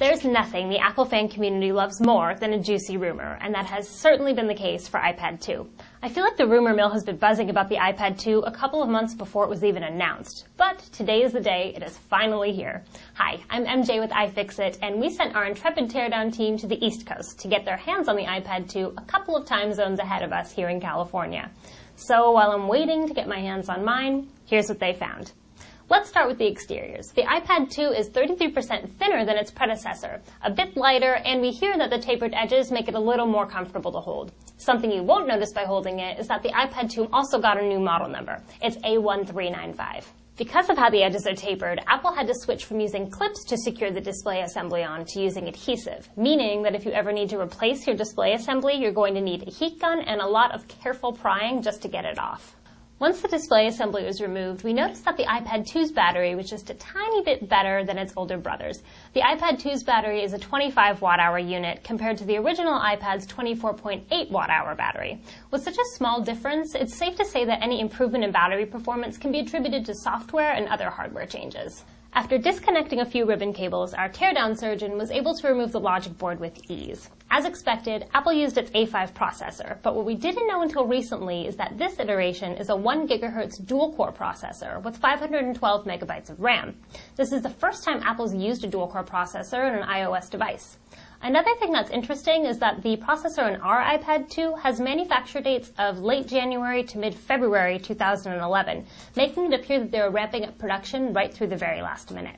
There's nothing the Apple fan community loves more than a juicy rumor, and that has certainly been the case for iPad 2. I feel like the rumor mill has been buzzing about the iPad 2 a couple of months before it was even announced, but today is the day it is finally here. Hi, I'm MJ with iFixit, and we sent our intrepid Teardown team to the East Coast to get their hands on the iPad 2 a couple of time zones ahead of us here in California. So while I'm waiting to get my hands on mine, here's what they found. Let's start with the exteriors. The iPad 2 is 33% thinner than its predecessor, a bit lighter, and we hear that the tapered edges make it a little more comfortable to hold. Something you won't notice by holding it is that the iPad 2 also got a new model number. It's A1395. Because of how the edges are tapered, Apple had to switch from using clips to secure the display assembly on to using adhesive, meaning that if you ever need to replace your display assembly, you're going to need a heat gun and a lot of careful prying just to get it off. Once the display assembly was removed, we noticed that the iPad 2's battery was just a tiny bit better than its older brothers. The iPad 2's battery is a 25 watt-hour unit compared to the original iPad's 24.8 watt-hour battery. With such a small difference, it's safe to say that any improvement in battery performance can be attributed to software and other hardware changes. After disconnecting a few ribbon cables, our teardown surgeon was able to remove the logic board with ease. As expected, Apple used its A5 processor, but what we didn't know until recently is that this iteration is a 1 GHz dual-core processor with 512 megabytes of RAM. This is the first time Apple's used a dual-core processor in an iOS device. Another thing that's interesting is that the processor in our iPad 2 has manufacture dates of late January to mid-February 2011, making it appear that they were ramping up production right through the very last minute.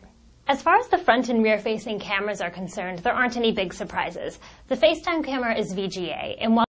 As far as the front and rear-facing cameras are concerned, there aren't any big surprises. The FaceTime camera is VGA, and while